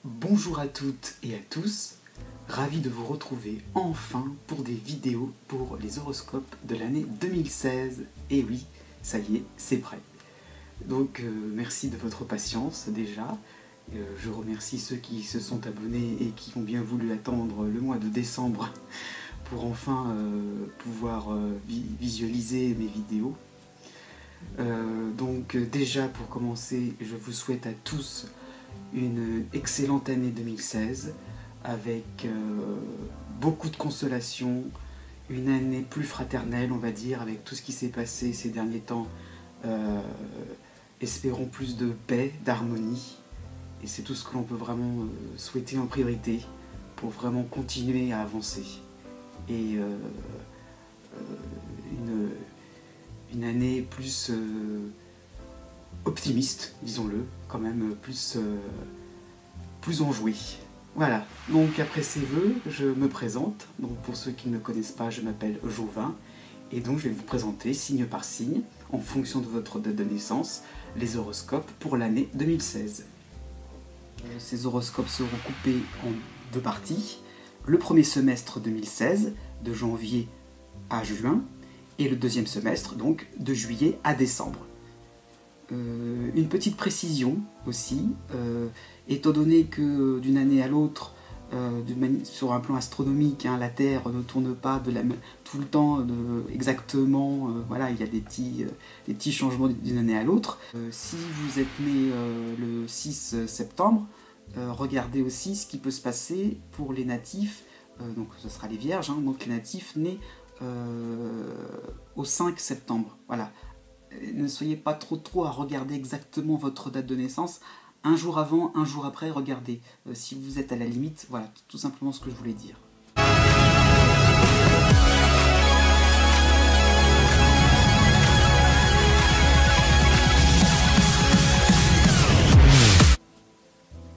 Bonjour à toutes et à tous, ravi de vous retrouver enfin pour des vidéos pour les horoscopes de l'année 2016. Et oui, ça y est, c'est prêt. Donc merci de votre patience déjà. Je remercie ceux qui se sont abonnés et qui ont bien voulu attendre le mois de décembre pour enfin pouvoir visualiser mes vidéos. Donc déjà pour commencer, je vous souhaite à tous une excellente année 2016 avec beaucoup de consolation, une année plus fraternelle on va dire avec tout ce qui s'est passé ces derniers temps. Espérons plus de paix, d'harmonie, et c'est tout ce que l'on peut vraiment souhaiter en priorité pour vraiment continuer à avancer. Et une année plus optimiste, disons-le, quand même plus enjouée. Voilà, donc après ces vœux, je me présente. Donc pour ceux qui ne me connaissent pas, je m'appelle Jovin, et donc je vais vous présenter signe par signe, en fonction de votre date de naissance, les horoscopes pour l'année 2016. Ces horoscopes seront coupés en deux parties. Le premier semestre 2016, de janvier à juin, et le deuxième semestre, donc de juillet à décembre. Une petite précision aussi, étant donné que d'une année à l'autre, sur un plan astronomique, la Terre ne tourne pas tout le temps exactement, voilà, il y a des petits changements d'une année à l'autre. Si vous êtes né le 6 septembre, regardez aussi ce qui peut se passer pour les natifs, donc ce sera les vierges, donc les natifs nés au 5 septembre, voilà. Ne soyez pas trop à regarder exactement votre date de naissance. Un jour avant, un jour après, regardez. Si vous êtes à la limite, voilà, tout simplement ce que je voulais dire.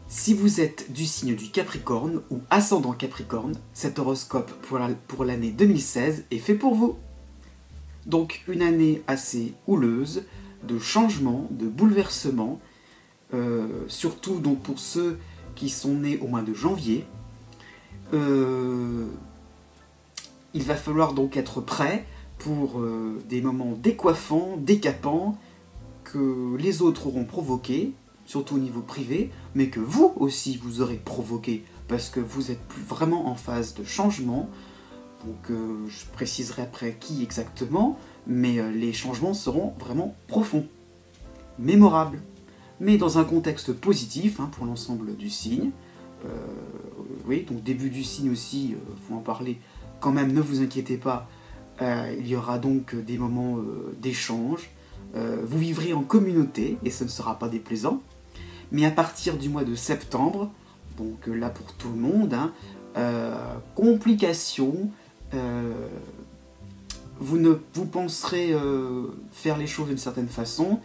Si vous êtes du signe du Capricorne ou ascendant Capricorne, cet horoscope pour l'année 2016 est fait pour vous. Donc une année assez houleuse, de changements, de bouleversements, surtout donc pour ceux qui sont nés au mois de janvier. Il va falloir donc être prêt pour des moments décoiffants, décapants, que les autres auront provoqués, surtout au niveau privé, mais que vous aussi vous aurez provoqué, parce que vous êtes plus vraiment en phase de changement. Donc je préciserai après qui exactement, mais les changements seront vraiment profonds, mémorables, mais dans un contexte positif pour l'ensemble du signe. Oui, donc début du signe aussi, il faut en parler quand même, ne vous inquiétez pas, il y aura donc des moments d'échange, vous vivrez en communauté, et ce ne sera pas déplaisant, mais à partir du mois de septembre, donc là pour tout le monde, complications, vous penserez faire les choses d'une certaine façon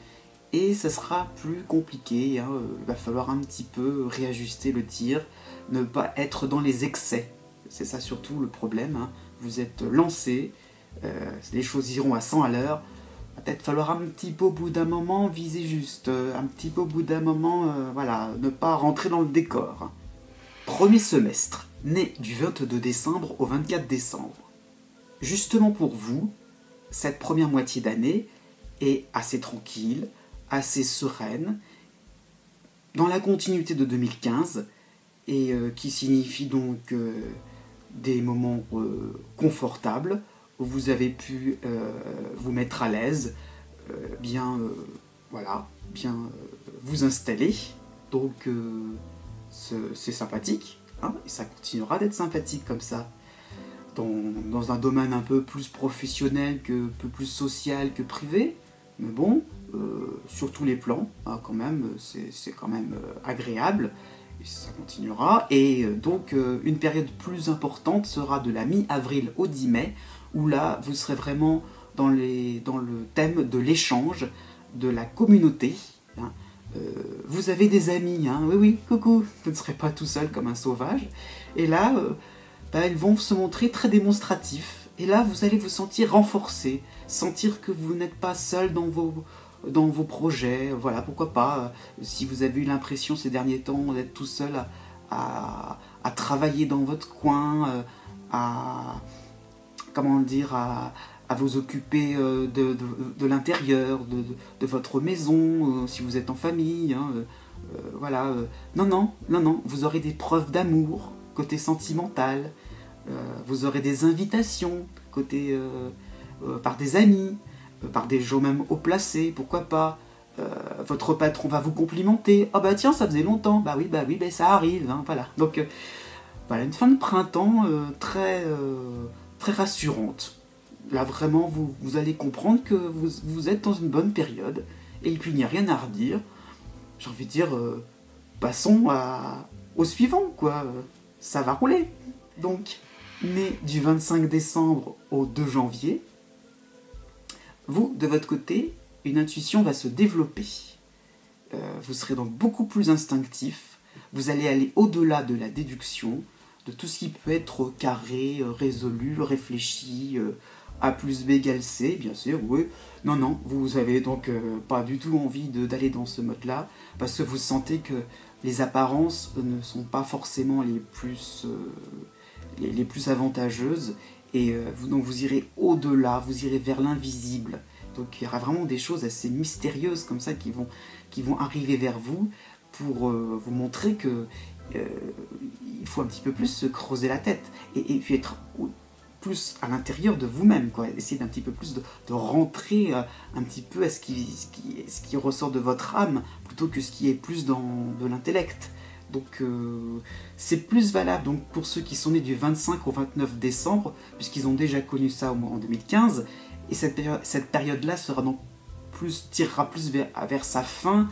et ça sera plus compliqué, il va falloir un petit peu réajuster le tir, ne pas être dans les excès, c'est ça surtout le problème, vous êtes lancé, les choses iront à 100 à l'heure, va peut-être falloir un petit peu au bout d'un moment viser juste, un petit peu au bout d'un moment, voilà, ne pas rentrer dans le décor. Premier semestre, né du 22 décembre au 24 décembre. Justement pour vous, cette première moitié d'année est assez tranquille, assez sereine, dans la continuité de 2015, et qui signifie donc des moments confortables, où vous avez pu vous mettre à l'aise, voilà, bien vous installer, donc c'est sympathique, et ça continuera d'être sympathique comme ça. Dans un domaine un peu plus professionnel, un peu plus social que privé, mais bon, sur tous les plans, quand même, c'est quand même agréable, et ça continuera, et donc une période plus importante sera de la mi-avril au 10 mai, où là, vous serez vraiment dans le thème de l'échange, de la communauté, vous avez des amis, oui, coucou, vous ne serez pas tout seul comme un sauvage, et là, ils vont se montrer très démonstratifs, et là vous allez vous sentir renforcé, sentir que vous n'êtes pas seul dans vos projets, voilà, pourquoi pas, si vous avez eu l'impression ces derniers temps d'être tout seul à travailler dans votre coin, comment dire, à vous occuper de l'intérieur, de votre maison, si vous êtes en famille. Hein, voilà. Non, non, non, non, vous aurez des preuves d'amour, côté sentimental. Vous aurez des invitations, côté par des amis, par des gens même haut placés, pourquoi pas. Votre patron va vous complimenter. Ah bah tiens, ça faisait longtemps. Bah oui, bah ça arrive. Hein, voilà. Donc voilà, une fin de printemps très rassurante. Là vraiment, vous allez comprendre que vous êtes dans une bonne période. Et puis il n'y a rien à redire. J'ai envie de dire, passons au suivant, quoi. Ça va rouler. Donc, né du 25 décembre au 2 janvier, vous, de votre côté, une intuition va se développer. Vous serez donc beaucoup plus instinctif. Vous allez aller au-delà de la déduction, de tout ce qui peut être carré, résolu, réfléchi, A plus B égale C, bien sûr, oui. Non, non, vous avez donc pas du tout envie d'aller dans ce mode-là, parce que vous sentez que les apparences ne sont pas forcément les plus avantageuses, et donc vous irez au-delà, vous irez vers l'invisible. Donc il y aura vraiment des choses assez mystérieuses comme ça qui vont arriver vers vous pour vous montrer que il faut un petit peu plus se creuser la tête et puis être plus à l'intérieur de vous-même, quoi. Essayer d'un petit peu plus de rentrer un petit peu à ce qui ressort de votre âme plutôt que ce qui est plus de l'intellect. Donc c'est plus valable donc, pour ceux qui sont nés du 25 au 29 décembre, puisqu'ils ont déjà connu ça en 2015, et cette période-là tirera plus vers sa fin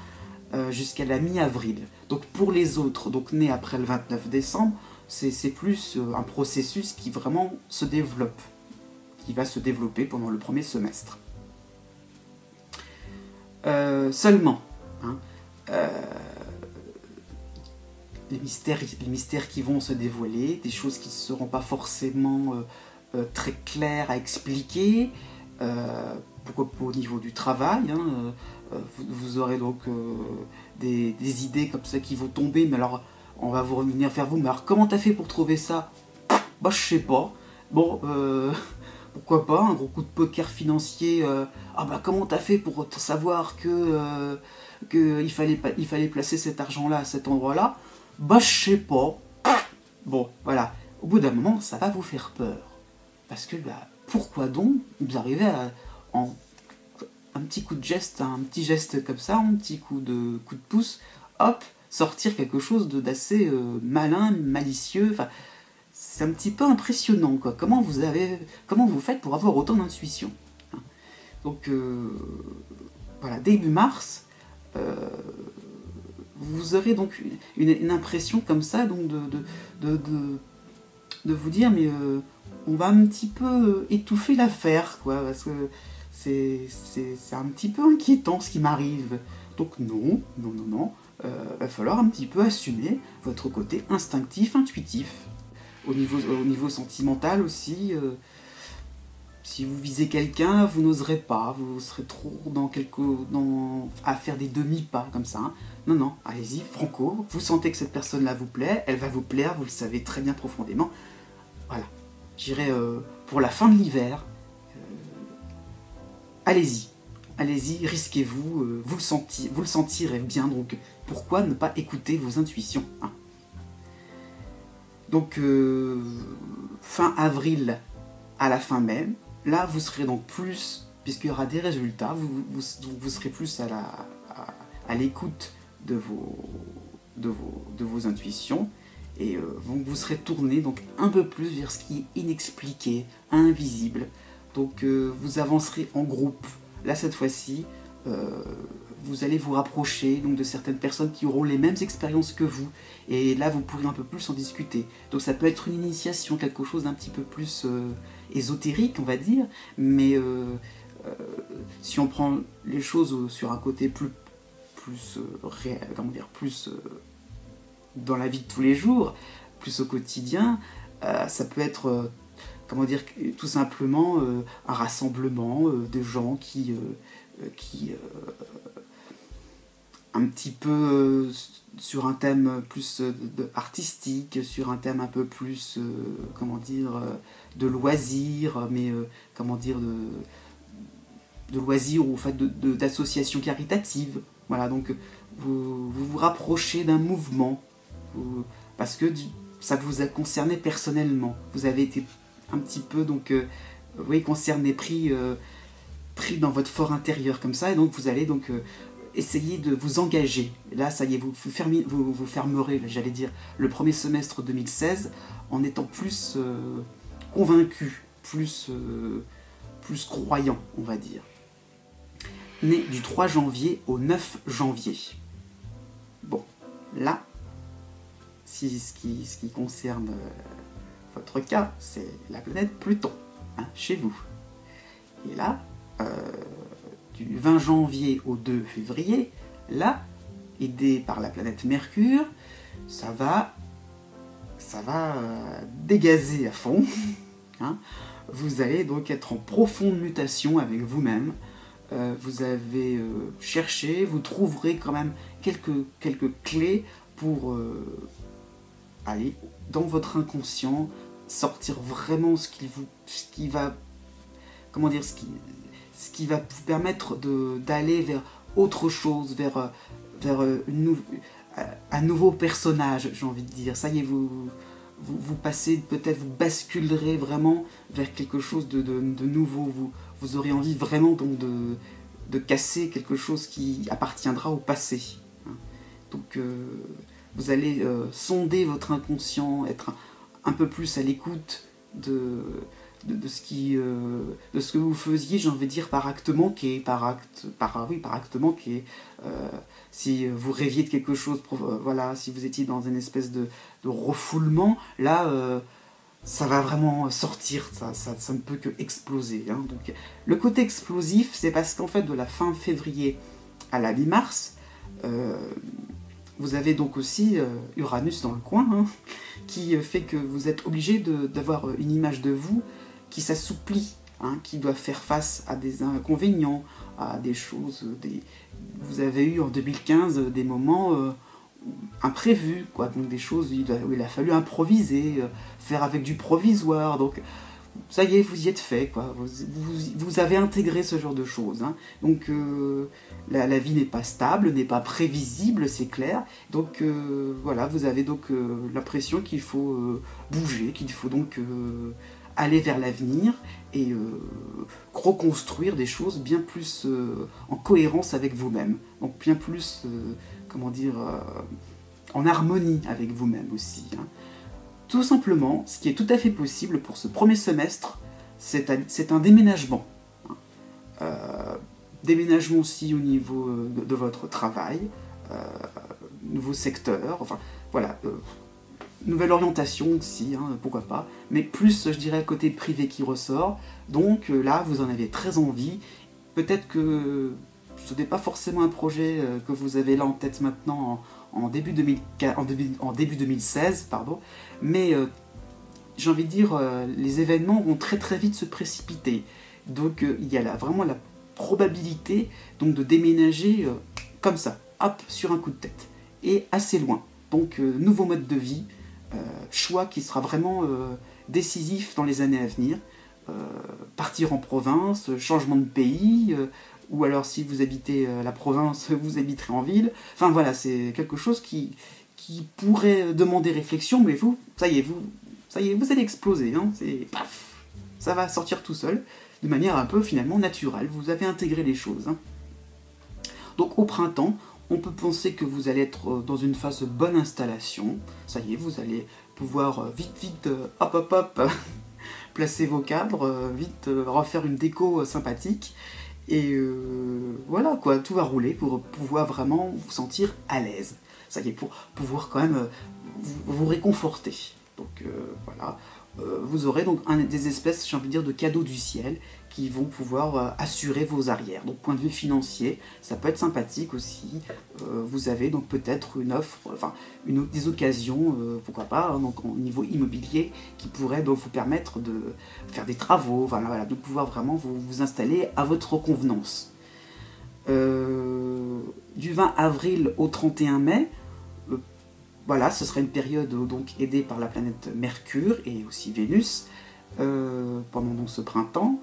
jusqu'à la mi-avril. Donc pour les autres, donc nés après le 29 décembre, c'est plus un processus qui vraiment se développe, qui va se développer pendant le premier semestre. Seulement, hein, les mystères qui vont se dévoiler, des choses qui ne seront pas forcément très claires à expliquer, pourquoi pas au niveau du travail, hein, vous aurez donc des idées comme ça qui vont tomber, mais alors on va vous revenir vers vous, mais alors comment t'as fait pour trouver ça? Bah je sais pas, bon pourquoi pas, un gros coup de poker financier, ah bah comment t'as fait pour savoir que il fallait placer cet argent-là à cet endroit-là? Bah je sais pas. Bon, voilà. Au bout d'un moment, ça va vous faire peur. Parce que, bah, pourquoi donc vous arrivez en un petit coup de geste, un petit geste comme ça, un petit coup de pouce, hop, sortir quelque chose d'assez malin, malicieux, enfin, c'est un petit peu impressionnant, quoi. Comment vous faites pour avoir autant d'intuition, hein. Donc, voilà, début mars, vous aurez donc une impression comme ça, donc de vous dire, mais on va un petit peu étouffer l'affaire, quoi, parce que c'est un petit peu inquiétant ce qui m'arrive. Donc non, non, non, non, va falloir un petit peu assumer votre côté instinctif, intuitif. Au niveau sentimental aussi, si vous visez quelqu'un, vous n'oserez pas, vous serez trop à faire des demi-pas comme ça, hein. Non, non, allez-y, franco, vous sentez que cette personne-là vous plaît, elle va vous plaire, vous le savez très bien profondément. Voilà, j'irai pour la fin de l'hiver, allez-y, allez-y, risquez-vous, vous le sentirez bien, donc pourquoi ne pas écouter vos intuitions, hein. Donc, fin avril à la fin mai, là vous serez donc plus, puisqu'il y aura des résultats, vous serez plus à l'écoute de vos intuitions, et vous serez tourné donc un peu plus vers ce qui est inexpliqué, invisible. Donc vous avancerez en groupe. Là cette fois-ci, vous allez vous rapprocher donc, de certaines personnes qui auront les mêmes expériences que vous, et là vous pourrez un peu plus en discuter. Donc ça peut être une initiation, quelque chose d'un petit peu plus ésotérique on va dire, mais si on prend les choses sur un côté plus réel, comment dire, plus dans la vie de tous les jours, plus au quotidien, ça peut être comment dire, tout simplement un rassemblement de gens qui un petit peu sur un thème plus artistique, sur un thème un peu plus, comment dire, de loisirs, mais comment dire, de loisirs ou en fait, d'associations caritatives. Voilà, donc vous rapprochez d'un mouvement, parce que ça vous a concerné personnellement. Vous avez été un petit peu donc, oui, concerné, pris dans votre fort intérieur comme ça, et donc vous allez donc essayer de vous engager. Là, ça y est, vous fermerez, j'allais dire, le premier semestre 2016 en étant plus convaincu, plus croyant, on va dire. Né du 3 janvier au 9 janvier. Bon, là, ce qui concerne votre cas, c'est la planète Pluton, hein, chez vous. Et là, du 20 janvier au 2 février, là, aidé par la planète Mercure, ça va dégazer à fond. Hein. Vous allez donc être en profonde mutation avec vous-même. Vous avez cherché, vous trouverez quand même quelques clés pour aller dans votre inconscient, sortir vraiment ce qui va vous permettre d'aller vers autre chose, vers un nouveau personnage, j'ai envie de dire. Ça y est, vous passez, peut-être vous basculerez vraiment vers quelque chose de nouveau. Vous aurez envie vraiment donc de casser quelque chose qui appartiendra au passé. Donc vous allez sonder votre inconscient, être un peu plus à l'écoute de ce que vous faisiez, j'ai envie de dire, par acte manqué, par acte manqué. Si vous rêviez de quelque chose, voilà, si vous étiez dans une espèce de refoulement, là, ça va vraiment sortir, ça ne peut que exploser. Hein. Donc, le côté explosif, c'est parce qu'en fait, de la fin février à la mi-mars, vous avez donc aussi Uranus dans le coin, hein, qui fait que vous êtes obligé d'avoir une image de vous qui s'assouplit, hein, qui doit faire face à des inconvénients, à des choses. Vous avez eu en 2015 des moments imprévus, quoi, donc des choses où il a fallu improviser, faire avec du provisoire. Donc ça y est, vous y êtes fait, quoi. Vous avez intégré ce genre de choses. Hein. Donc la vie n'est pas stable, n'est pas prévisible, c'est clair. Donc voilà, vous avez donc l'impression qu'il faut bouger, qu'il faut donc aller vers l'avenir et reconstruire des choses bien plus en cohérence avec vous-même. Donc bien plus, en harmonie avec vous-même aussi. Hein. Tout simplement, ce qui est tout à fait possible pour ce premier semestre, c'est un déménagement. Déménagement aussi au niveau de votre travail, nouveau secteur, enfin voilà, nouvelle orientation aussi, hein, pourquoi pas, mais plus, je dirais, côté privé qui ressort. Donc là, vous en avez très envie. Peut-être que ce n'est pas forcément un projet que vous avez là en tête maintenant en début 2016, pardon, mais j'ai envie de dire, les événements vont très très vite se précipiter. Donc il y a vraiment la probabilité donc, de déménager comme ça, hop, sur un coup de tête, et assez loin. Donc nouveau mode de vie, choix qui sera vraiment décisif dans les années à venir. Partir en province, changement de pays, ou alors si vous habitez la province, vous habiterez en ville. Enfin voilà, c'est quelque chose qui pourrait demander réflexion, mais ça y est, vous allez exploser. Hein, paf, ça va sortir tout seul, de manière un peu finalement naturelle. Vous avez intégré les choses. Hein. Donc au printemps, on peut penser que vous allez être dans une phase de bonne installation. Ça y est, vous allez pouvoir vite, hop, placer vos cadres, vite refaire une déco sympathique. Et voilà, quoi, tout va rouler pour pouvoir vraiment vous sentir à l'aise. Ça y est, pour pouvoir quand même vous réconforter. Donc voilà, vous aurez donc des espèces, j'ai envie de dire, de cadeaux du ciel qui vont pouvoir assurer vos arrières. Donc point de vue financier, ça peut être sympathique aussi. Vous avez donc peut-être une offre, enfin des occasions, pourquoi pas, hein, donc au niveau immobilier, qui pourraient donc vous permettre de faire des travaux, voilà, de pouvoir vraiment vous installer à votre convenance. Du 20 avril au 31 mai, voilà, ce sera une période donc aidée par la planète Mercure et aussi Vénus pendant donc, ce printemps.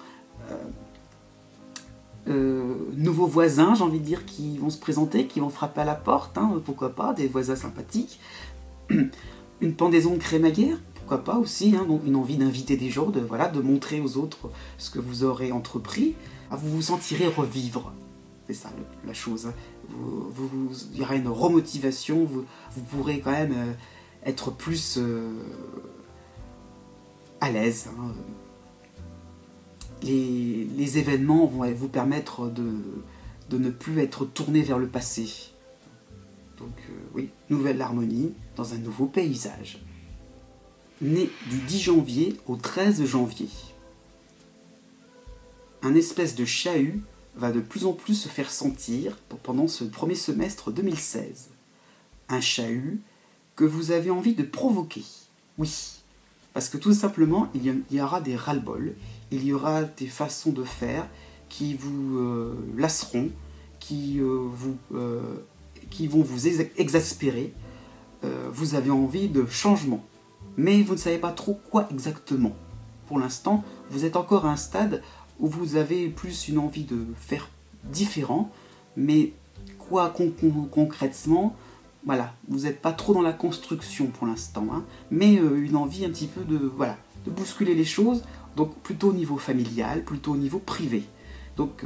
Nouveaux voisins, j'ai envie de dire, qui vont se présenter, qui vont frapper à la porte, hein, pourquoi pas, des voisins sympathiques. Une pendaison de crémaillère, pourquoi pas aussi, hein, donc une envie d'inviter des gens, voilà, de montrer aux autres ce que vous aurez entrepris. Vous vous sentirez revivre, c'est ça la chose. Il y aura une remotivation, vous pourrez quand même être plus à l'aise. Hein. Les événements vont vous permettre de ne plus être tourné vers le passé. Donc oui, nouvelle harmonie dans un nouveau paysage. Né du 10 janvier au 13 janvier. Un espèce de chahut va de plus en plus se faire sentir pendant ce premier semestre 2016. Un chahut que vous avez envie de provoquer. Oui, parce que tout simplement, il y aura des ras-le-bol, il y aura des façons de faire qui vous lasseront, qui vont vous exaspérer. Vous avez envie de changement, mais vous ne savez pas trop quoi exactement. Pour l'instant, vous êtes encore à un stade où vous avez plus une envie de faire différent, mais quoi concrètement, voilà, vous n'êtes pas trop dans la construction pour l'instant, hein, mais une envie un petit peu de bousculer les choses, donc plutôt au niveau familial, plutôt au niveau privé. Donc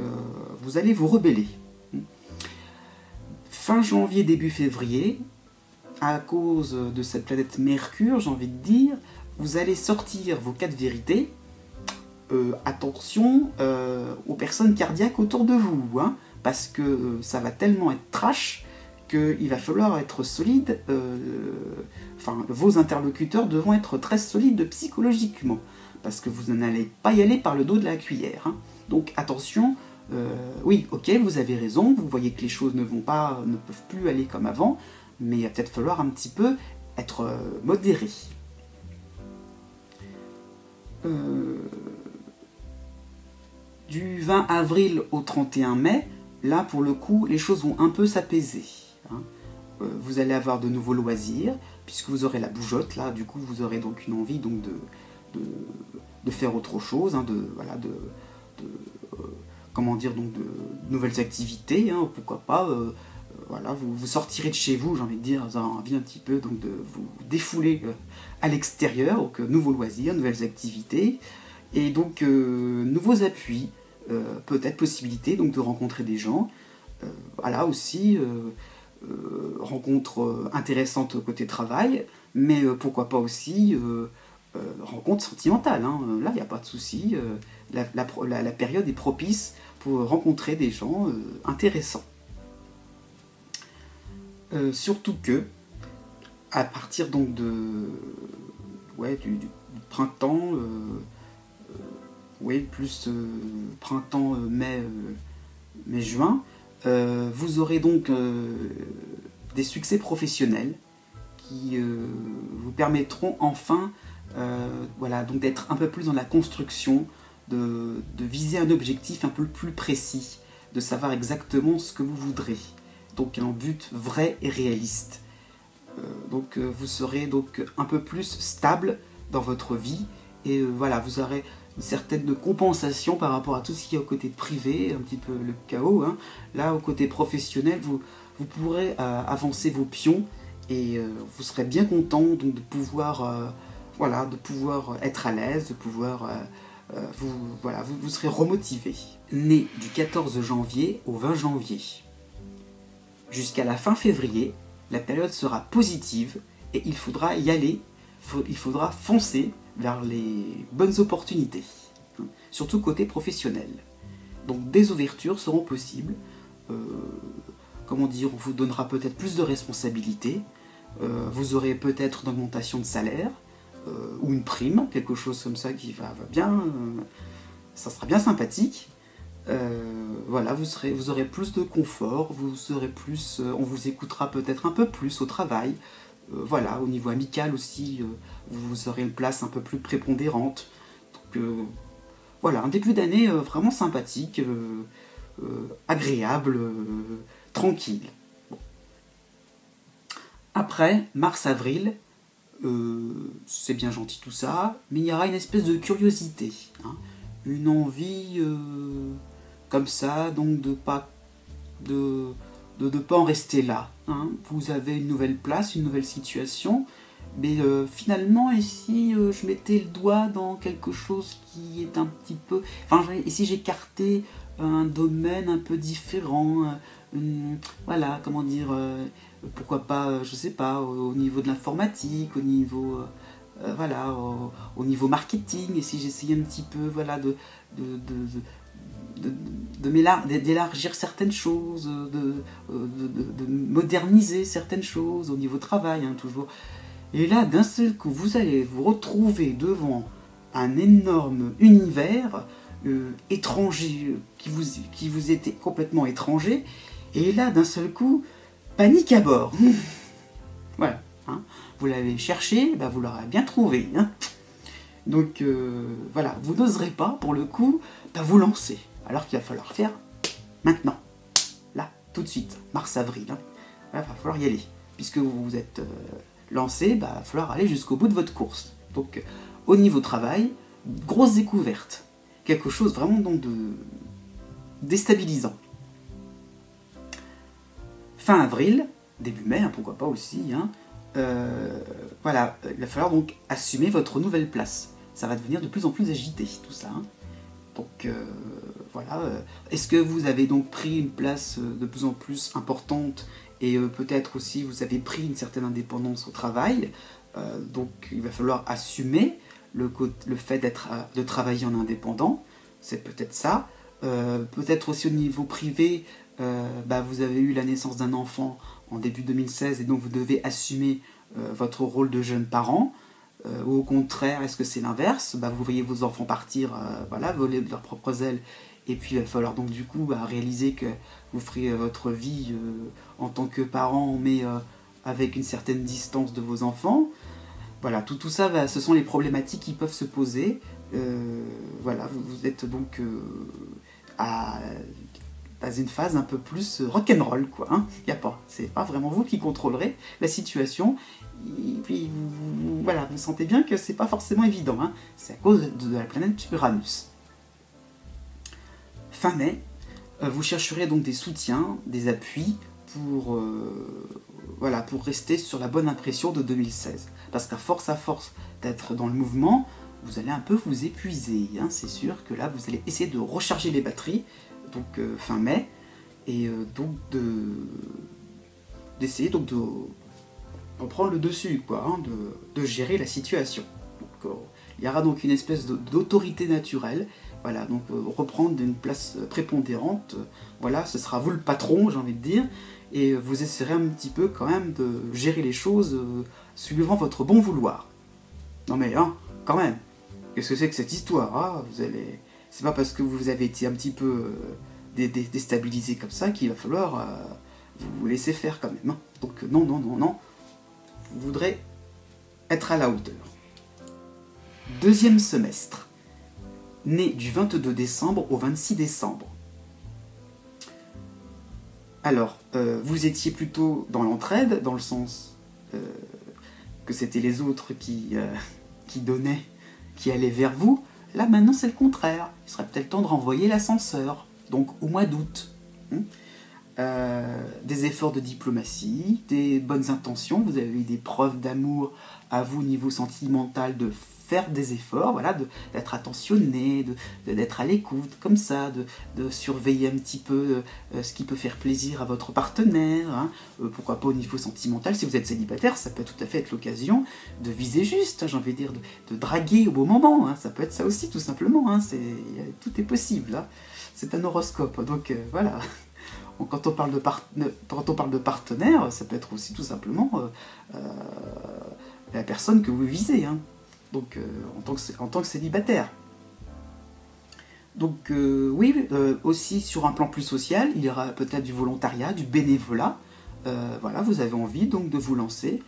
vous allez vous rebeller. Fin janvier, début février, à cause de cette planète Mercure, j'ai envie de dire, vous allez sortir vos 4 vérités. Attention aux personnes cardiaques autour de vous, hein, parce que ça va tellement être trash qu'il va falloir être solide, vos interlocuteurs devront être très solides psychologiquement, parce que vous n'allez pas y aller par le dos de la cuillère. Hein. Donc attention, oui, ok, vous avez raison, vous voyez que les choses ne peuvent plus aller comme avant, mais il va peut-être falloir un petit peu être modéré. Du 20 avril au 31 mai, là pour le coup, les choses vont un peu s'apaiser. Hein. Vous allez avoir de nouveaux loisirs, puisque vous aurez la bougeotte, là, du coup vous aurez donc une envie donc, de faire autre chose, hein, comment dire, donc de nouvelles activités, hein, pourquoi pas, voilà, vous sortirez de chez vous, j'ai envie de dire, vous avez envie un petit peu donc, de vous défouler à l'extérieur, donc nouveaux loisirs, nouvelles activités, et donc nouveaux appuis, peut-être possibilité donc, de rencontrer des gens, voilà aussi, rencontres intéressantes côté travail, mais pourquoi pas aussi rencontres sentimentales, hein. Là il n'y a pas de souci, la période est propice pour rencontrer des gens intéressants. Surtout que, à partir donc du printemps, plus printemps, mai-juin, vous aurez donc des succès professionnels qui vous permettront enfin donc d'être un peu plus dans la construction, de viser un objectif un peu plus précis, de savoir exactement ce que vous voudrez. Donc un but vrai et réaliste. Vous serez donc un peu plus stable dans votre vie et vous aurez une certaine compensation par rapport à tout ce qui est au côté privé, un petit peu le chaos. Hein. Là, au côté professionnel, vous pourrez avancer vos pions et vous serez bien content donc, de pouvoir être à l'aise, de pouvoir vous serez remotivé. Né du 14 janvier au 20 janvier. Jusqu'à la fin février, la période sera positive et il faudra y aller, il faudra foncer vers les bonnes opportunités, hein, surtout côté professionnel. Donc des ouvertures seront possibles, on vous donnera peut-être plus de responsabilités, vous aurez peut-être une augmentation de salaire, ou une prime, quelque chose comme ça qui va bien, ça sera bien sympathique. Vous aurez plus de confort, on vous écoutera peut-être un peu plus au travail, au niveau amical aussi, vous aurez une place un peu plus prépondérante. Donc, un début d'année vraiment sympathique, agréable, tranquille. Bon. Après, mars-avril, c'est bien gentil tout ça, mais il y aura une espèce de curiosité, hein, une envie comme ça, donc de pas en rester là. Hein. Vous avez une nouvelle place, une nouvelle situation, mais finalement, ici, je mettais le doigt dans quelque chose qui est un petit peu... Enfin, ici, j'écartais un domaine un peu différent, voilà, comment dire... pourquoi pas, je sais pas, au niveau de l'informatique, au niveau... voilà, au niveau marketing, et si j'essayais un petit peu, voilà, de, de, d'élargir certaines choses, de moderniser certaines choses au niveau travail, hein, toujours. Et là, d'un seul coup, vous allez vous retrouver devant un énorme univers étranger, qui vous était complètement étranger, et là, d'un seul coup, panique à bord. Voilà. Hein. Vous l'avez cherché, bah vous l'aurez bien trouvé. Hein. Donc voilà, vous n'oserez pas, pour le coup, bah vous lancer. Alors qu'il va falloir faire maintenant. Là, tout de suite, mars-avril. Hein. Là, il va falloir y aller. Puisque vous vous êtes lancé, bah, il va falloir aller jusqu'au bout de votre course. Donc au niveau travail, grosse découverte. Quelque chose vraiment donc, de déstabilisant. Fin avril, début mai, hein, pourquoi pas aussi, hein, voilà, il va falloir donc assumer votre nouvelle place. Ça va devenir de plus en plus agité, tout ça. Hein. Donc voilà, est-ce que vous avez donc pris une place de plus en plus importante et peut-être aussi vous avez pris une certaine indépendance au travail, donc il va falloir assumer le fait de travailler en indépendant, c'est peut-être ça. Peut-être aussi au niveau privé, bah, vous avez eu la naissance d'un enfant en début 2016 et donc vous devez assumer votre rôle de jeune parent. Ou au contraire, est-ce que c'est l'inverse, bah, vous voyez vos enfants partir, voilà, voler de leurs propres ailes, et puis il va falloir donc du coup bah, réaliser que vous ferez votre vie en tant que parent, mais avec une certaine distance de vos enfants. Voilà, tout ça, ce sont les problématiques qui peuvent se poser. Voilà, vous êtes donc à une phase un peu plus rock'n'roll, quoi. Hein. C'est pas vraiment vous qui contrôlerez la situation. Et puis, voilà, vous sentez bien que c'est pas forcément évident. Hein. C'est à cause de la planète Uranus. Fin mai, vous chercherez donc des soutiens, des appuis pour, voilà, pour rester sur la bonne impression de 2016. Parce qu'à force d'être dans le mouvement, vous allez un peu vous épuiser. Hein. C'est sûr que là, vous allez essayer de recharger les batteries, donc fin mai, et donc d'essayer donc de reprendre le dessus, quoi, hein, de gérer la situation. Donc, il y aura donc une espèce d'autorité naturelle, voilà, donc reprendre une place prépondérante, voilà, ce sera vous le patron, j'ai envie de dire, et vous essaierez un petit peu quand même de gérer les choses suivant votre bon vouloir. Non mais, hein, quand même, qu'est-ce que c'est que cette histoire, hein, c'est pas parce que vous avez été un petit peu déstabilisé comme ça qu'il va falloir vous laisser faire quand même. Hein. Donc non, vous voudrez être à la hauteur. Deuxième semestre, né du 22 décembre au 26 décembre. Alors, vous étiez plutôt dans l'entraide, dans le sens que c'était les autres qui donnaient, qui allaient vers vous. Là, maintenant, c'est le contraire. Il serait peut-être temps de renvoyer l'ascenseur, donc au mois d'août. Des efforts de diplomatie, des bonnes intentions, vous avez eu des preuves d'amour à vous au niveau sentimental, de faire des efforts, voilà, d'être attentionné, d'être à l'écoute, comme ça, de surveiller un petit peu ce qui peut faire plaisir à votre partenaire, hein. Pourquoi pas au niveau sentimental, si vous êtes célibataire, ça peut tout à fait être l'occasion de viser juste, hein, j'ai envie de dire, de draguer au bon moment, hein, ça peut être ça aussi tout simplement, hein, tout est possible, hein. C'est un horoscope, donc voilà. Quand on parle de partenaire, ça peut être aussi tout simplement la personne que vous visez, hein. Donc en tant que célibataire. Donc oui, aussi sur un plan plus social, il y aura peut-être du volontariat, du bénévolat. Voilà, vous avez envie donc de vous lancer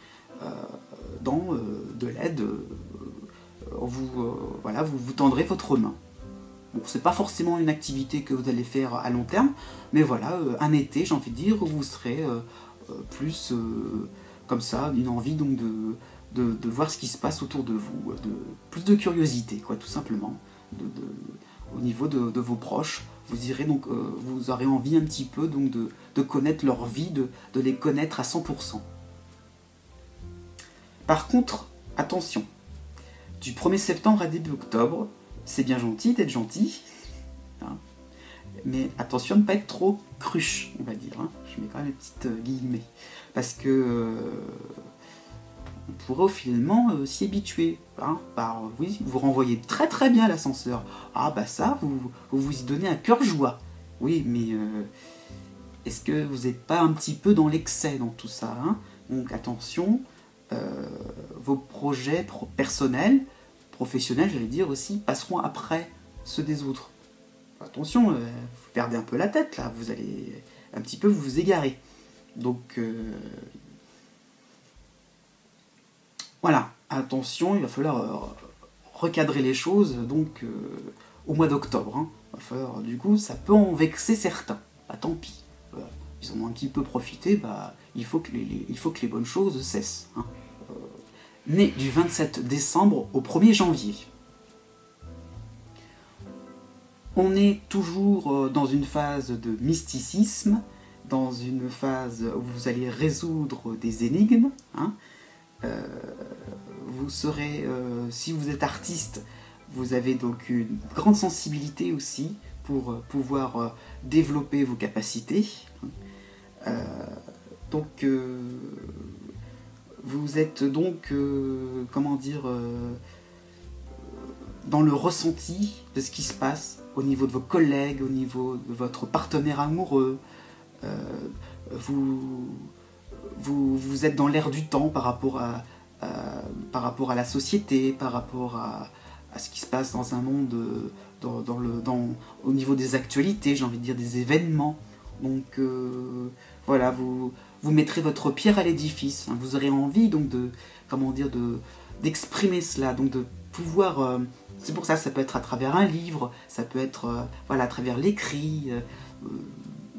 dans de l'aide. Voilà, vous tendrez votre main. Bon, c'est pas forcément une activité que vous allez faire à long terme, mais voilà, un été, j'ai envie de dire, où vous serez plus comme ça, une envie donc de voir ce qui se passe autour de vous, plus de curiosité, quoi, tout simplement, au niveau de vos proches. Vous irez donc, vous aurez envie un petit peu donc de connaître leur vie, de les connaître à 100%. Par contre, attention, du 1er septembre à début octobre, c'est bien gentil d'être gentil, hein, mais attention de ne pas être trop cruche, on va dire. Hein. Je mets quand même une petite guillemets, parce que on pourrait finalement s'y habituer. Hein, oui, vous renvoyez très très bien l'ascenseur. Ah bah ça, vous y donnez un cœur joie. Oui, mais est-ce que vous n'êtes pas un petit peu dans l'excès dans tout ça, hein? Donc attention, vos projets personnels, professionnels, j'allais dire aussi, passeront après ceux des autres. Attention, vous perdez un peu la tête là, vous allez un petit peu vous égarer. Donc voilà, attention, il va falloir recadrer les choses donc au mois d'octobre. Hein. Il va falloir, du coup, ça peut en vexer certains. Bah tant pis. Ils en ont un petit peu profité, bah, il faut que les bonnes choses cessent. Hein. Né du 27 décembre au 1er janvier. On est toujours dans une phase de mysticisme, dans une phase où vous allez résoudre des énigmes. Hein. Vous serez, si vous êtes artiste, vous avez donc une grande sensibilité aussi pour pouvoir développer vos capacités. Donc, vous êtes donc, comment dire, dans le ressenti de ce qui se passe au niveau de vos collègues, au niveau de votre partenaire amoureux. Vous êtes dans l'air du temps par rapport à la société, par rapport à ce qui se passe dans un monde, au niveau des actualités, j'ai envie de dire des événements. Donc voilà, vous mettrez votre pierre à l'édifice. Hein. Vous aurez envie donc d'exprimer cela, donc de pouvoir. C'est pour ça, ça peut être à travers un livre, ça peut être voilà, à travers l'écrit.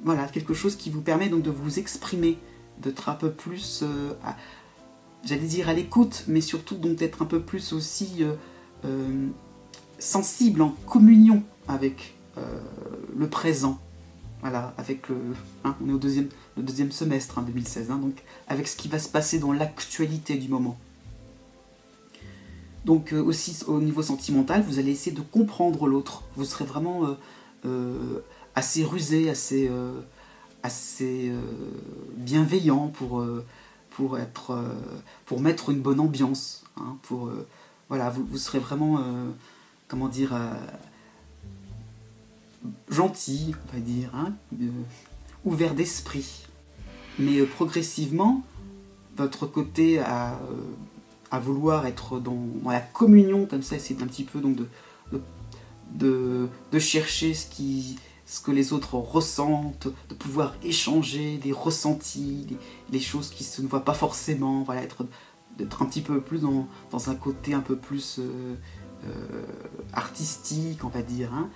Voilà, quelque chose qui vous permet donc de vous exprimer, d'être un peu plus, j'allais dire à l'écoute, mais surtout donc d'être un peu plus aussi sensible, en communion avec le présent. Voilà, avec on est au deuxième semestre, 2016, donc avec ce qui va se passer dans l'actualité du moment. Donc aussi au niveau sentimental, vous allez essayer de comprendre l'autre. Vous serez vraiment assez rusé, assez bienveillant pour mettre une bonne ambiance. Hein, voilà, vous serez vraiment, comment dire, gentil, on va dire, hein, ouvert d'esprit. Mais progressivement, votre côté à vouloir être dans la communion, comme ça, essayer un petit peu donc de chercher ce que les autres ressentent, de pouvoir échanger des ressentis, les choses qui se ne voient pas forcément, voilà, d'être un petit peu plus dans un côté un peu plus artistique, on va dire, hein.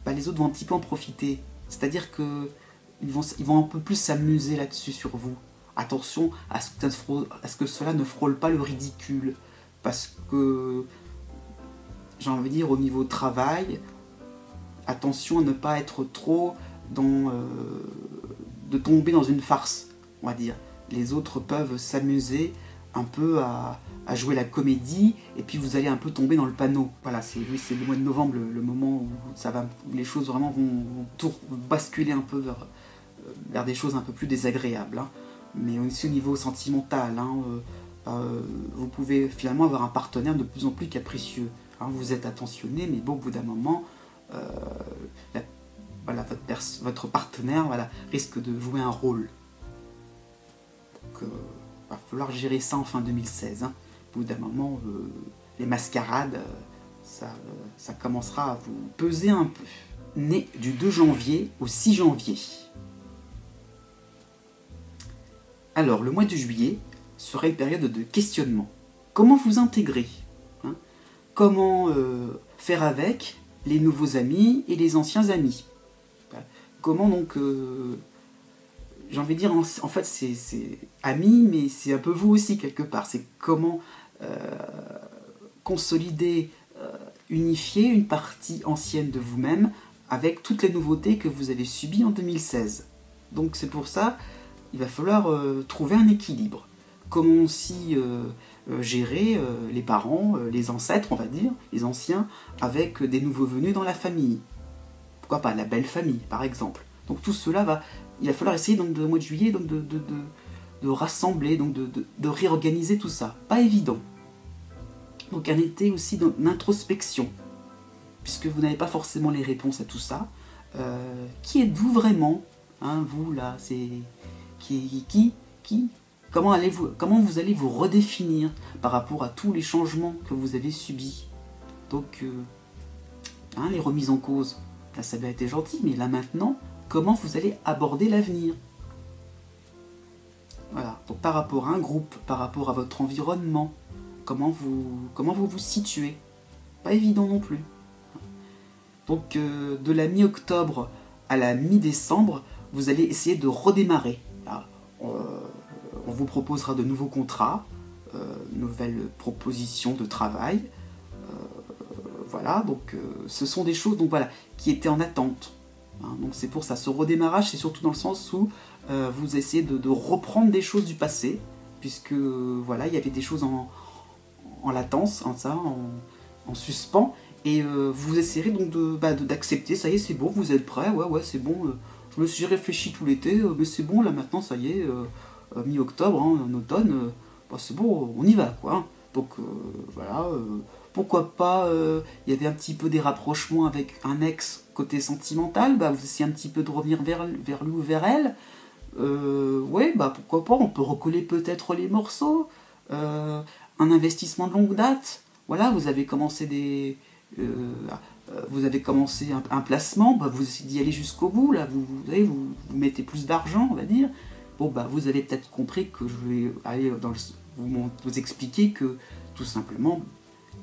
Les autres vont un petit peu en profiter. C'est-à-dire qu'ils vont un peu plus s'amuser là-dessus sur vous. Attention à ce que cela ne frôle pas le ridicule. Parce que, j'ai envie de dire, au niveau travail, attention à ne pas être trop de tomber dans une farce, on va dire. Les autres peuvent s'amuser un peu à jouer la comédie, et puis vous allez un peu tomber dans le panneau. Voilà, c'est le mois de novembre, le moment où les choses vraiment vont basculer un peu vers des choses un peu plus désagréables. Hein. Mais aussi au niveau sentimental, hein, vous pouvez finalement avoir un partenaire de plus en plus capricieux. Hein. Vous êtes attentionné, mais bon, au bout d'un moment, voilà, votre partenaire, voilà, risque de jouer un rôle. Donc, va falloir gérer ça en fin 2016. Hein. Au bout d'un moment, les mascarades, ça commencera à vous peser un peu. Né du 2 janvier au 6 janvier. Alors, le mois de juillet serait une période de questionnement. Comment vous intégrer, hein? Comment faire avec les nouveaux amis et les anciens amis? Comment donc j'ai envie de dire, en fait, c'est ami, mais c'est un peu vous aussi, quelque part. C'est comment consolider, unifier une partie ancienne de vous-même avec toutes les nouveautés que vous avez subies en 2016. Donc c'est pour ça, il va falloir trouver un équilibre. Comment aussi gérer les parents, les ancêtres, on va dire, les anciens, avec des nouveaux venus dans la famille. Pourquoi pas la belle famille, par exemple. Donc tout cela il va falloir essayer donc, au mois de juillet donc, de rassembler, donc de réorganiser tout ça. Pas évident. Donc un été aussi d'introspection, puisque vous n'avez pas forcément les réponses à tout ça. Qui êtes-vous vraiment, hein, vous là, c'est qui comment vous allez vous redéfinir par rapport à tous les changements que vous avez subis. Donc hein, les remises en cause, là ça a été gentil, mais là maintenant, comment vous allez aborder l'avenir. Voilà, donc par rapport à un groupe, par rapport à votre environnement, comment vous vous situez. Pas évident non plus. Donc de la mi-octobre à la mi-décembre, vous allez essayer de redémarrer. Là, on vous proposera de nouveaux contrats, nouvelles propositions de travail. Voilà, donc ce sont des choses donc, voilà, qui étaient en attente. Hein, donc c'est pour ça, ce redémarrage, c'est surtout dans le sens où vous essayez de reprendre des choses du passé, puisque voilà, il y avait des choses en latence, en suspens, et vous essayerez donc d'accepter, ça y est, c'est bon, vous êtes prêts, ouais, c'est bon, je me suis réfléchi tout l'été, mais c'est bon, là maintenant, ça y est, mi-octobre, hein, en automne, c'est bon, on y va, quoi. Hein. Donc voilà, pourquoi pas, il y avait un petit peu des rapprochements avec un ex côté sentimental, vous essayez un petit peu de revenir vers lui ou vers elle, ouais, pourquoi pas, on peut recoller peut-être les morceaux, un investissement de longue date, voilà, vous avez commencé un placement, vous essayez d'y aller jusqu'au bout, là, vous mettez plus d'argent, on va dire. Bon, vous avez peut-être compris que je vais aller vous expliquer que, tout simplement,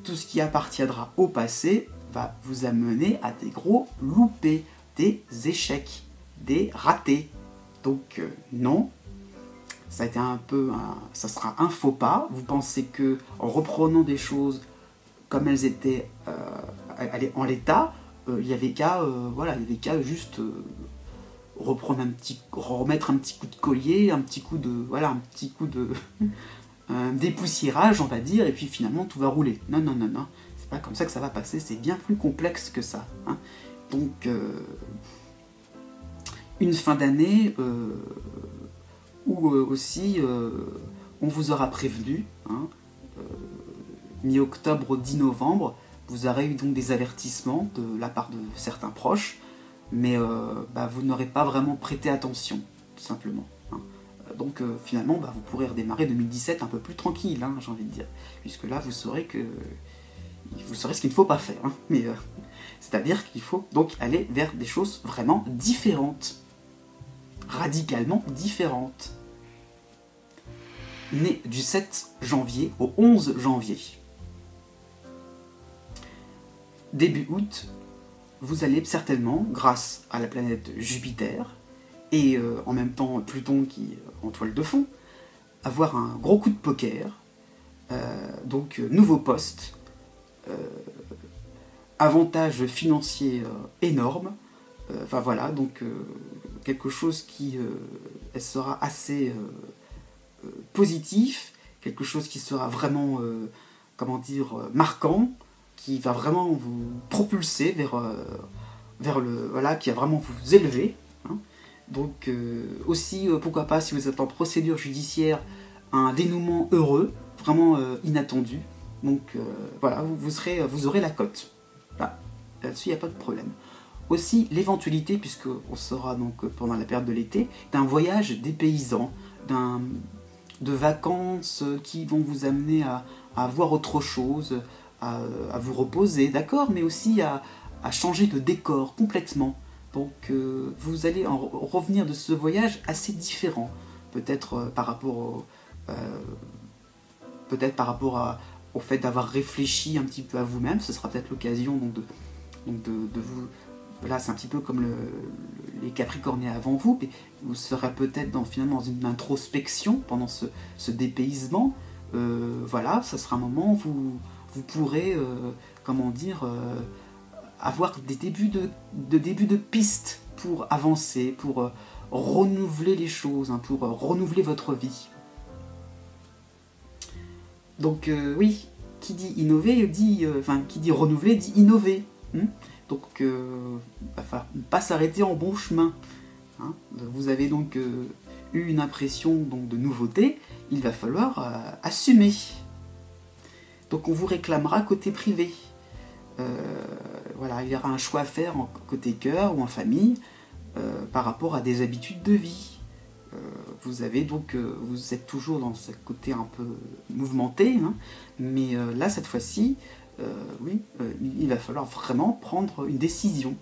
tout ce qui appartiendra au passé va vous amener à des gros loupés, des échecs, des ratés. Donc, non, ça a été ça sera un faux pas. Vous pensez que en reprenant des choses comme elles étaient en l'état, il y avait qu'à juste remettre un petit coup de collier, un petit coup de un dépoussiérage, on va dire, et puis finalement tout va rouler. Non, c'est pas comme ça que ça va passer, c'est bien plus complexe que ça. Hein. Donc, une fin d'année où aussi on vous aura prévenu, hein, mi-octobre, 10 novembre, vous aurez eu donc des avertissements de la part de certains proches, mais vous n'aurez pas vraiment prêté attention, tout simplement. Hein. Donc finalement, vous pourrez redémarrer 2017 un peu plus tranquille, hein, j'ai envie de dire, puisque là, vous saurez ce qu'il ne faut pas faire. Hein, mais c'est-à-dire qu'il faut donc aller vers des choses vraiment différentes, radicalement différentes. Né du 7 janvier au 11 janvier. Début août, vous allez certainement, grâce à la planète Jupiter, et en même temps Pluton qui est en toile de fond, avoir un gros coup de poker, donc nouveau poste, avantage financier énorme, voilà, donc quelque chose qui sera assez positif, quelque chose qui sera vraiment, marquant, qui va vraiment vous propulser vers qui va vraiment vous élever. Hein. Donc aussi, pourquoi pas, si vous êtes en procédure judiciaire, un dénouement heureux, vraiment inattendu. Donc voilà, vous aurez la cote. Là-dessus, il n'y a pas de problème. Aussi, l'éventualité, puisqu'on sera donc pendant la période de l'été, d'un voyage dépaysant, de vacances qui vont vous amener à voir autre chose, à vous reposer, d'accord, mais aussi à changer de décor complètement. Donc vous allez revenir de ce voyage assez différent, peut-être par rapport au fait d'avoir réfléchi un petit peu à vous-même. Ce sera peut-être l'occasion donc de vous là c'est un petit peu comme les Capricorniens avant vous, mais vous serez peut-être finalement dans une introspection pendant ce dépaysement. Voilà, ça sera un moment où vous pourrez, comment dire, avoir des débuts de pistes pour avancer, pour renouveler les choses, hein, pour renouveler votre vie. Donc oui, qui dit innover dit, qui dit renouveler dit innover. Donc il va falloir pas s'arrêter en bon chemin. Hein. Vous avez donc eu une impression donc, de nouveauté, il va falloir assumer. Donc on vous réclamera côté privé. Voilà, il y aura un choix à faire côté cœur ou en famille par rapport à des habitudes de vie. Vous avez donc, vous êtes toujours dans ce côté un peu mouvementé, hein, mais là cette fois-ci, oui, il va falloir vraiment prendre une décision.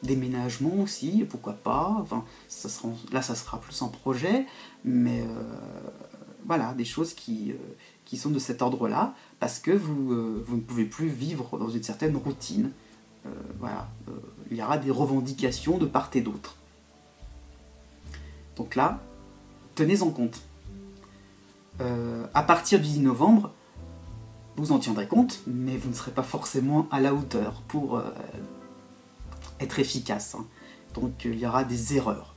Déménagement aussi, pourquoi pas. Enfin, là ça sera plus en projet, mais voilà, des choses qui sont de cet ordre-là, parce que vous ne pouvez plus vivre dans une certaine routine. Voilà, il y aura des revendications de part et d'autre. Donc là, tenez en compte. À partir du 10 novembre, vous en tiendrez compte, mais vous ne serez pas forcément à la hauteur pour être efficace. Hein. Donc il y aura des erreurs.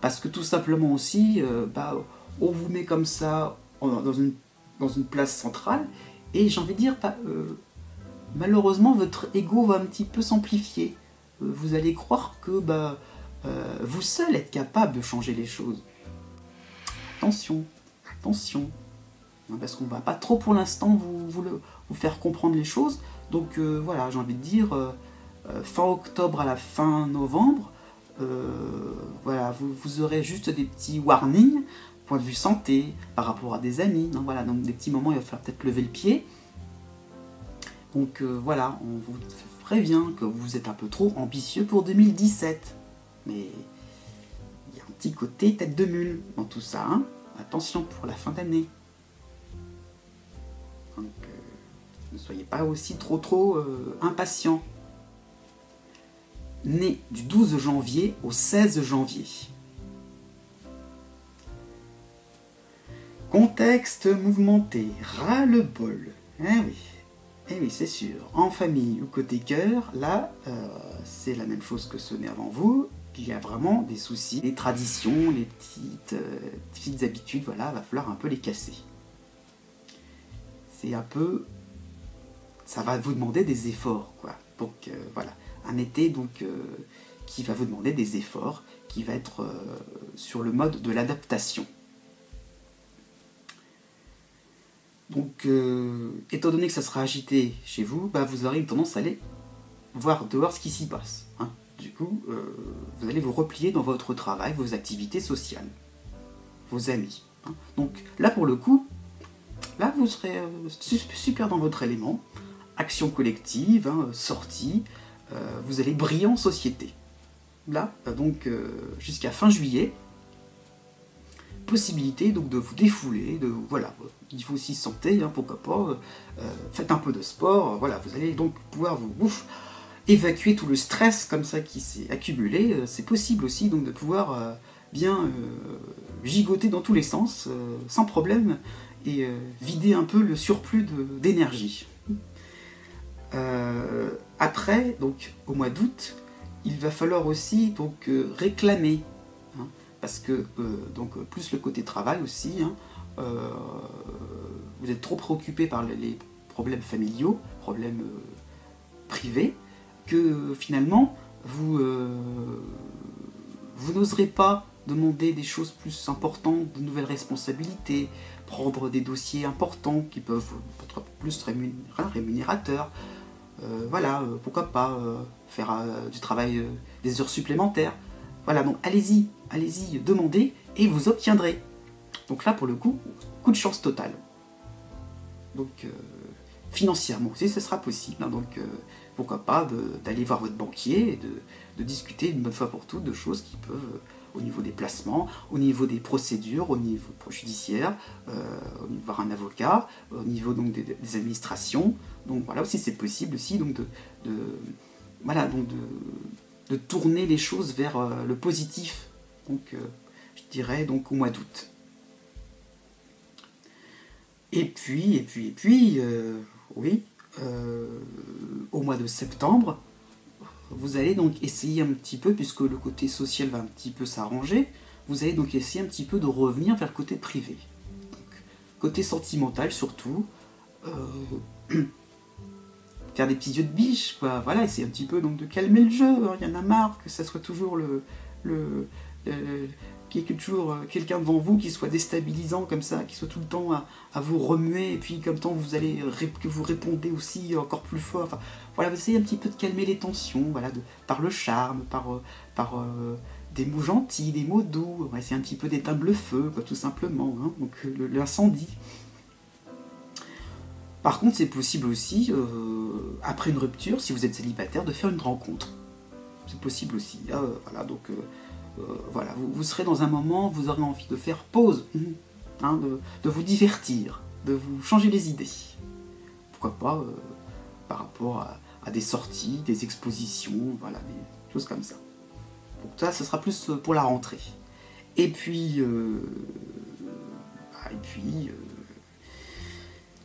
Parce que tout simplement aussi, on vous met comme ça dans une place centrale, et j'ai envie de dire, malheureusement, votre ego va un petit peu s'amplifier. Vous allez croire que vous seul êtes capable de changer les choses. Attention, attention. Parce qu'on ne va pas trop pour l'instant vous faire comprendre les choses. Donc voilà, j'ai envie de dire, fin octobre à la fin novembre, voilà, vous aurez juste des petits warnings, point de vue santé, par rapport à des amis. Donc voilà, donc des petits moments, il va falloir peut-être lever le pied. Donc voilà, on vous prévient que vous êtes un peu trop ambitieux pour 2017. Mais il y a un petit côté tête de mule dans tout ça. Hein. Attention pour la fin d'année. Donc ne soyez pas aussi trop impatient. Né du 12 janvier au 16 janvier. Contexte mouvementé, ras-le-bol. Eh oui, c'est sûr. En famille ou côté cœur, là, c'est la même chose que ce n'est avant vous. Il y a vraiment des soucis. Les traditions, les petites habitudes, voilà, va falloir un peu les casser. C'est un peu... Ça va vous demander des efforts, quoi. Donc, voilà. Un été, donc, qui va vous demander des efforts, qui va être sur le mode de l'adaptation. Donc, étant donné que ça sera agité chez vous, vous aurez une tendance à aller voir dehors ce qui s'y passe. Hein. Du coup, vous allez vous replier dans votre travail, vos activités sociales, vos amis. Hein. Donc là, pour le coup, là, vous serez super dans votre élément. Action collective, hein, sortie, vous allez briller en société. Là, donc, jusqu'à fin juillet, possibilité donc de vous défouler, voilà, il faut aussi santé, hein, pourquoi pas, faites un peu de sport, voilà, vous allez donc pouvoir vous évacuer tout le stress comme ça qui s'est accumulé, c'est possible aussi donc de pouvoir bien gigoter dans tous les sens, sans problème, et vider un peu le surplus d'énergie. Après, donc au mois d'août, il va falloir aussi donc réclamer, hein, parce que donc plus le côté travail aussi, hein, vous êtes trop préoccupé par les problèmes familiaux, problèmes privés, que finalement vous n'oserez pas demander des choses plus importantes, de nouvelles responsabilités, prendre des dossiers importants qui peuvent être plus rémunérateurs. Voilà, pourquoi pas faire du travail, des heures supplémentaires. Voilà, donc allez-y, demandez et vous obtiendrez. Donc là, pour le coup de chance totale. Donc financièrement aussi, ce sera possible. Hein, donc pourquoi pas d'aller voir votre banquier et de discuter une bonne fois pour toutes de choses qui peuvent, au niveau des placements, au niveau des procédures, au niveau judiciaire, voir un avocat, au niveau donc des administrations. Donc voilà, aussi c'est possible aussi donc voilà, donc de tourner les choses vers le positif, donc je dirais donc au mois d'août. Et puis, oui, au mois de septembre, vous allez donc essayer un petit peu, puisque le côté social va un petit peu s'arranger, vous allez donc essayer un petit peu de revenir vers le côté privé. Donc, côté sentimental surtout, faire des petits yeux de biche, quoi. Voilà, essayer un petit peu donc de calmer le jeu. Il y en a marre que ça soit toujours qu'il y ait toujours quelqu'un devant vous qui soit déstabilisant comme ça, qui soit tout le temps à vous remuer, et puis comme temps que vous répondez aussi encore plus fort. Enfin, voilà, vous essayez un petit peu de calmer les tensions, voilà, par le charme, par des mots gentils, des mots doux. On va essayer un petit peu d'éteindre le feu, quoi, tout simplement, hein, donc l'incendie. Par contre, c'est possible aussi, après une rupture, si vous êtes célibataire, de faire une rencontre. C'est possible aussi. Voilà, donc voilà, vous serez dans un moment, vous aurez envie de faire pause, hein, de vous divertir, de vous changer les idées. Pourquoi pas par rapport à des sorties, des expositions, voilà, des choses comme ça. Donc ça, ce sera plus pour la rentrée. Et puis,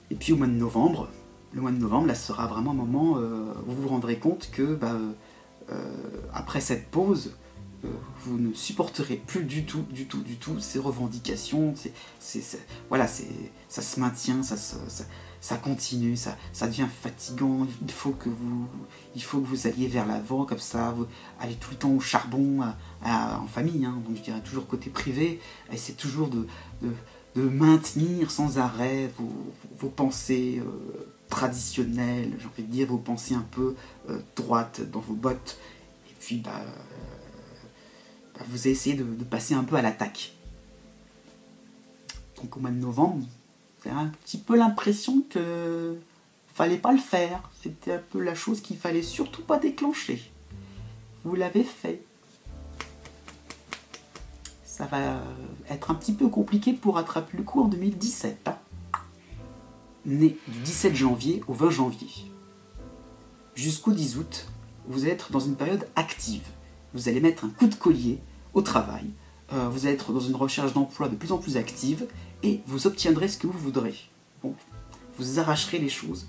et puis au mois de novembre, le mois de novembre, là, sera vraiment un moment où vous vous rendrez compte que après cette pause, vous ne supporterez plus du tout ces revendications. Voilà, ça se maintient, ça continue, ça devient fatigant. Il faut que vous alliez vers l'avant, comme ça, vous allez tout le temps au charbon, en famille, hein, donc je dirais toujours côté privé, essayez toujours de maintenir sans arrêt vos pensées traditionnelles, j'ai envie de dire, vos pensées un peu droites dans vos bottes, et puis vous essayez de passer un peu à l'attaque. Donc au mois de novembre, j'ai un petit peu l'impression que fallait pas le faire, c'était un peu la chose qu'il fallait surtout pas déclencher. Vous l'avez fait. Ça va être un petit peu compliqué pour rattraper le coup en 2017. Hein. Né du 17 janvier au 20 janvier. Jusqu'au 10 août, vous allez être dans une période active. Vous allez mettre un coup de collier au travail. Vous allez être dans une recherche d'emploi de plus en plus active et vous obtiendrez ce que vous voudrez. Bon, vous arracherez les choses.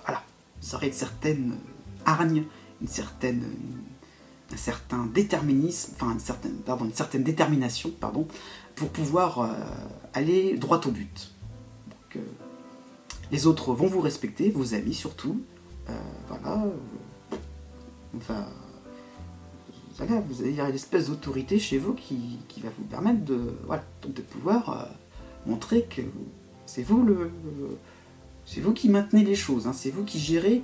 Voilà, vous aurez une certaine hargne, un certain déterminisme, enfin une certaine détermination, pour pouvoir aller droit au but. Donc, les autres vont vous respecter, vos amis surtout. Voilà. Enfin, vous avez une espèce d'autorité chez vous qui va vous permettre de pouvoir montrer que c'est vous qui maintenez les choses, hein, c'est vous qui gérez,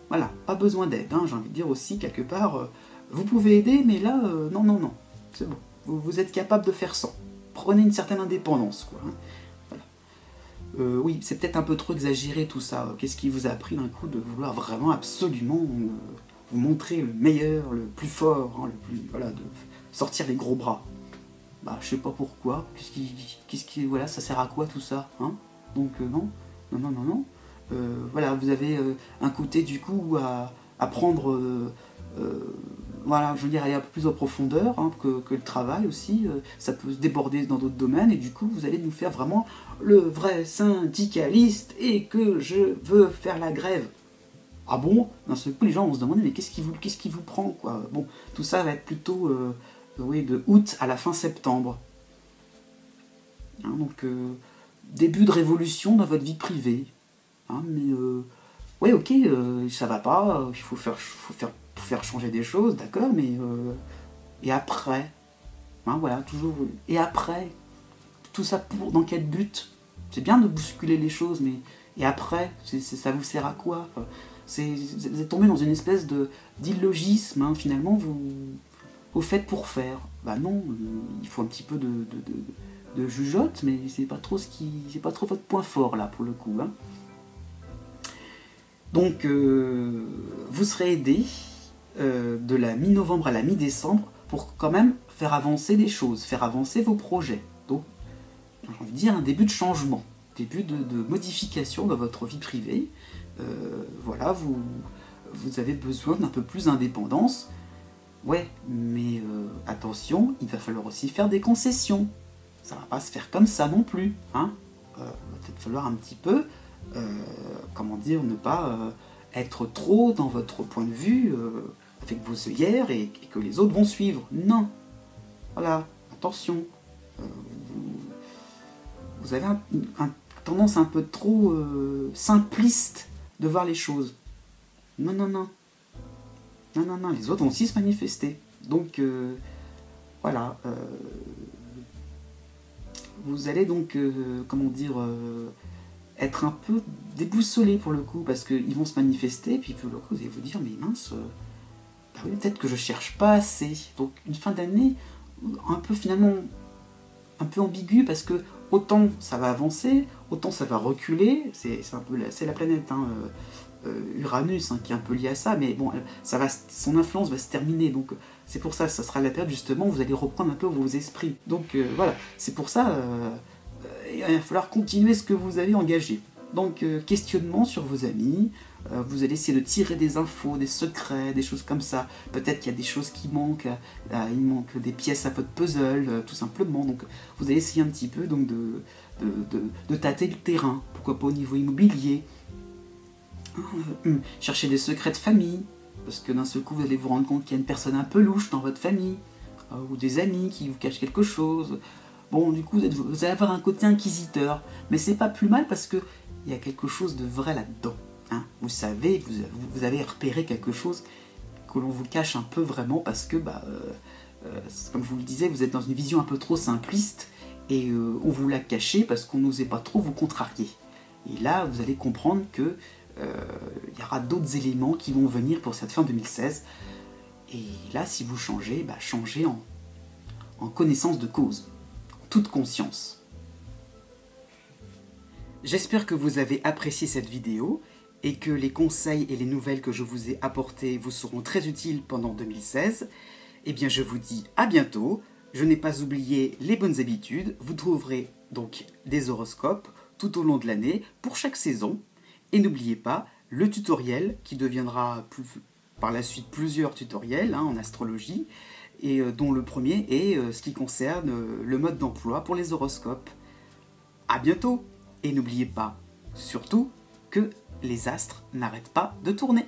voilà, pas besoin d'aide, hein, j'ai envie de dire aussi, quelque part, vous pouvez aider, mais là, non, c'est bon, vous êtes capable de faire sans. Prenez une certaine indépendance, quoi. Hein. Voilà. Oui, c'est peut-être un peu trop exagéré tout ça. Qu'est-ce qui vous a pris d'un coup de vouloir vraiment absolument vous montrer le meilleur, le plus fort, hein, voilà, de sortir les gros bras? Je sais pas pourquoi. Voilà, ça sert à quoi tout ça, hein? Donc non. Voilà, vous avez un côté du coup à prendre, voilà, je veux dire, aller un peu plus en profondeur, hein, que le travail aussi, ça peut se déborder dans d'autres domaines, et du coup vous allez nous faire vraiment le vrai syndicaliste et que je veux faire la grève. Ah bon? D'un seul coup les gens vont se demander mais qu'est-ce qui vous prend, quoi? Bon, tout ça va être plutôt de août à la fin septembre. Hein, donc début de révolution dans votre vie privée. Hein, mais ouais, ok, ça va pas, il faut faire changer des choses, d'accord, mais et après, hein, voilà, toujours, et après, tout ça dans quel but? C'est bien de bousculer les choses, mais et après, ça vous sert à quoi? Enfin, vous êtes tombé dans une espèce d'illogisme, hein, finalement, vous faites pour faire. Non, il faut un petit peu de jugeote, mais c'est pas trop votre point fort là pour le coup. Hein. Donc vous serez aidé de la mi-novembre à la mi-décembre pour quand même faire avancer les choses, faire avancer vos projets. Donc j'ai envie de dire un début de changement, début de modification dans votre vie privée. Voilà, vous avez besoin d'un peu plus d'indépendance. Ouais, mais attention, il va falloir aussi faire des concessions. Ça va pas se faire comme ça non plus, hein. Il va peut-être falloir un petit peu, comment dire, ne pas être trop dans votre point de vue, avec vos œillères et que les autres vont suivre. Non. Voilà, attention. Vous avez tendance un peu trop simpliste de voir les choses. Non, non, non. Non, non, non, les autres vont aussi se manifester. Donc, voilà. Vous allez donc, comment dire, être un peu déboussolé pour le coup, parce qu'ils vont se manifester, puis pour le coup, vous allez vous dire, mais mince, bah oui, peut-être que je cherche pas assez. Donc, une fin d'année, un peu finalement, un peu ambiguë, parce que autant ça va avancer, autant ça va reculer, c'est la planète, hein, Uranus, hein, qui est un peu lié à ça, mais bon, son influence va se terminer, donc c'est pour ça, ça sera la période justement où vous allez reprendre un peu vos esprits. Donc voilà, c'est pour ça, il va falloir continuer ce que vous avez engagé. Donc questionnement sur vos amis, vous allez essayer de tirer des infos, des secrets, des choses comme ça. Peut-être qu'il y a des choses qui manquent, il manque des pièces à votre puzzle, tout simplement. Donc vous allez essayer un petit peu donc, de tâter le terrain, pourquoi pas au niveau immobilier. Chercher des secrets de famille, parce que d'un seul coup vous allez vous rendre compte qu'il y a une personne un peu louche dans votre famille, ou des amis qui vous cachent quelque chose. Bon, du coup vous allez avoir un côté inquisiteur, mais c'est pas plus mal parce que il y a quelque chose de vrai là-dedans. Hein. Vous savez, vous avez repéré quelque chose que l'on vous cache un peu vraiment parce que, comme je vous le disais, vous êtes dans une vision un peu trop simpliste et on vous l'a caché parce qu'on n'osait pas trop vous contrarier. Et là, vous allez comprendre que il y aura d'autres éléments qui vont venir pour cette fin 2016. Et là, si vous changez, changez en connaissance de cause, en toute conscience. J'espère que vous avez apprécié cette vidéo et que les conseils et les nouvelles que je vous ai apportés vous seront très utiles pendant 2016. Eh bien, je vous dis à bientôt. Je n'ai pas oublié les bonnes habitudes. Vous trouverez donc des horoscopes tout au long de l'année pour chaque saison. Et n'oubliez pas le tutoriel qui deviendra par la suite plusieurs tutoriels en astrologie et dont le premier est ce qui concerne le mode d'emploi pour les horoscopes. À bientôt! Et n'oubliez pas, surtout, que les astres n'arrêtent pas de tourner.